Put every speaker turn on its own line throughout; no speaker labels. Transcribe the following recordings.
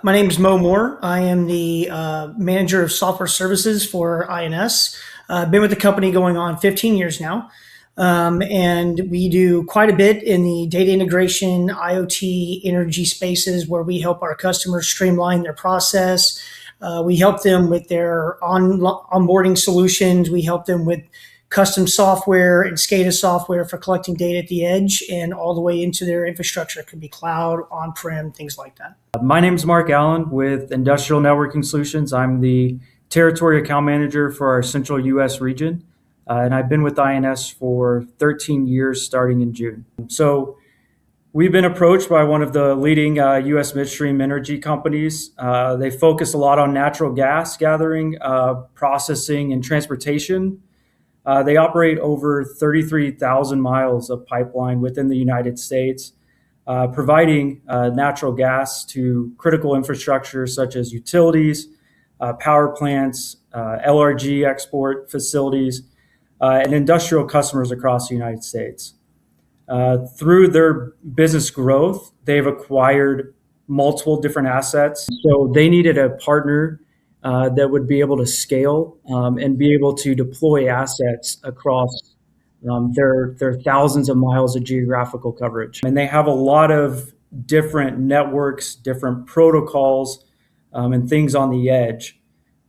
My name is Mo Moore. I am the manager of software services for INS. I've been with the company going on 15 years now. And we do quite a bit in the data integration, IoT, energy spaces where we help our customers streamline their process. We help them with their onboarding solutions. We help them with custom software and SCADA software for collecting data at the edge and all the way into their infrastructure. It could be cloud, on-prem, things like that.
My name is Mark Allen with Industrial Networking Solutions. I'm the territory account manager for our Central U.S. region, and I've been with INS for 13 years starting in June. So we've been approached by one of the leading U.S. midstream energy companies. They focus a lot on natural gas gathering, processing, and transportation. They operate over 33,000 miles of pipeline within the United States, providing natural gas to critical infrastructure such as utilities, power plants, LRG export facilities, and industrial customers across the United States. Through their business growth, they've acquired multiple different assets. So they needed a partner that would be able to scale and be able to deploy assets across their thousands of miles of geographical coverage. And they have a lot of different networks, different protocols, and things on the edge.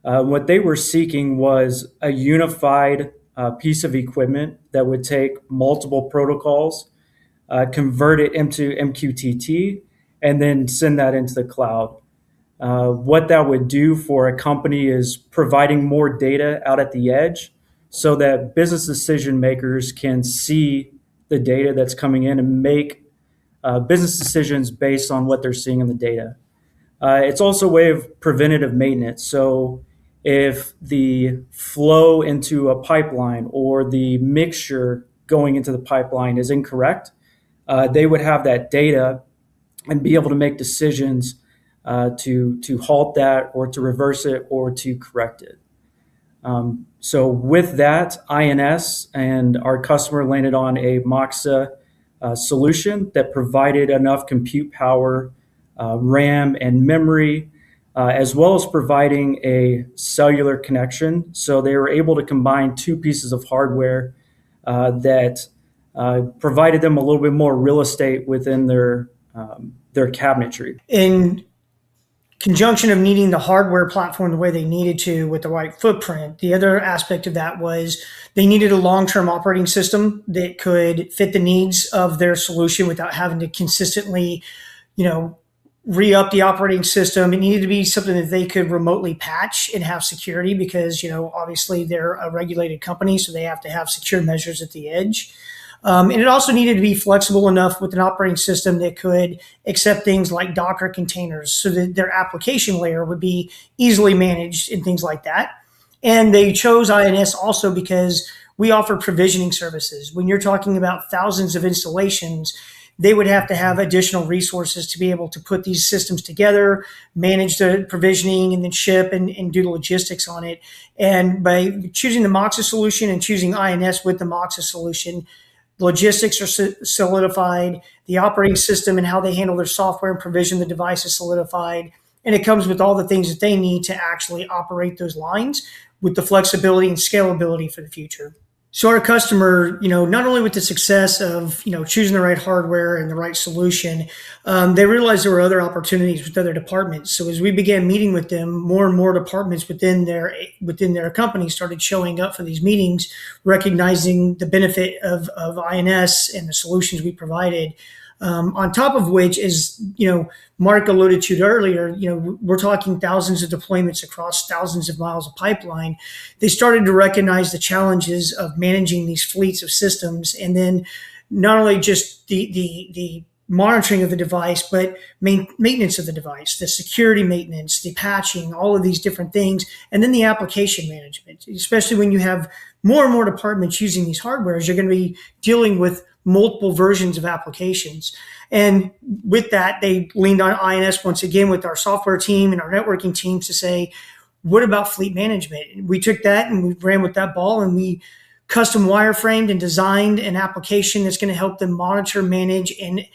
What they were seeking was a unified piece of equipment that would take multiple protocols, convert it into MQTT, and then send that into the cloud. What that would do for a company is providing more data out at the edge so that business decision makers can see the data that's coming in and make business decisions based on what they're seeing in the data. It's also a way of preventative maintenance. So if the flow into a pipeline or the mixture going into the pipeline is incorrect, they would have that data and be able to make decisions to halt that or to reverse it or to correct it. So with that, INS and our customer landed on a Moxa solution that provided enough compute power, RAM, and memory, as well as providing a cellular connection. So they were able to combine two pieces of hardware that provided them a little bit more real estate within their cabinetry.
In conjunction of needing the hardware platform the way they needed to with the right footprint, the other aspect of that was they needed a long-term operating system that could fit the needs of their solution without having to consistently, re-up the operating system. It needed to be something that they could remotely patch and have security because, obviously they're a regulated company, so they have to have secure measures at the edge. And it also needed to be flexible enough with an operating system that could accept things like Docker containers so that their application layer would be easily managed and things like that. And they chose INS also because we offer provisioning services. When you're talking about thousands of installations, they would have to have additional resources to be able to put these systems together, manage the provisioning, and then ship and do the logistics on it. And by choosing the Moxa solution and choosing INS with the Moxa solution, logistics are solidified, the operating system and how they handle their software and provision the device is solidified, and it comes with all the things that they need to actually operate those lines with the flexibility and scalability for the future. So our customer, not only with the success of, choosing the right hardware and the right solution, they realized there were other opportunities with other departments. So as we began meeting with them, more and more departments within their company started showing up for these meetings, recognizing the benefit of INS and the solutions we provided. On top of which is, Mark alluded to earlier, we're talking thousands of deployments across thousands of miles of pipeline. They started to recognize the challenges of managing these fleets of systems, and then not only just the monitoring of the device, but maintenance of the device, the security maintenance, the patching, all of these different things, and then the application management. Especially when you have more and more departments using these hardwares, you're going to be dealing with multiple versions of applications. And with that, they leaned on INS once again with our software team and our networking teams to say, what about fleet management? And we took that and we ran with that ball, and we custom wireframed and designed an application that's going to help them monitor, manage, and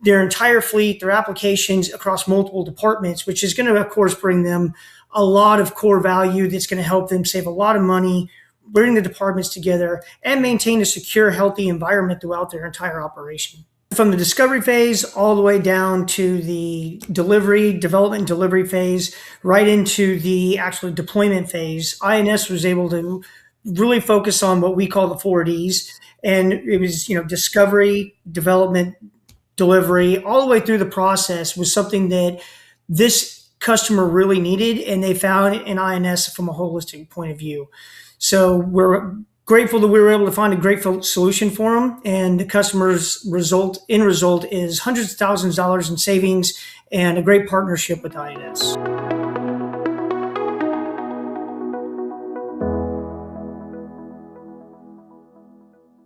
their entire fleet, their applications across multiple departments, which is going to, of course, bring them a lot of core value that's going to help them save a lot of money, bring the departments together, and maintain a secure, healthy environment throughout their entire operation. From the discovery phase all the way down to the development delivery phase, right into the actual deployment phase, INS was able to really focus on what we call the 4Ds. And it was, discovery, development, delivery, all the way through the process was something that this customer really needed, and they found in INS from a holistic point of view. So we're grateful that we were able to find a great solution for them, and the customer's result is hundreds of thousands of dollars in savings and a great partnership with INS.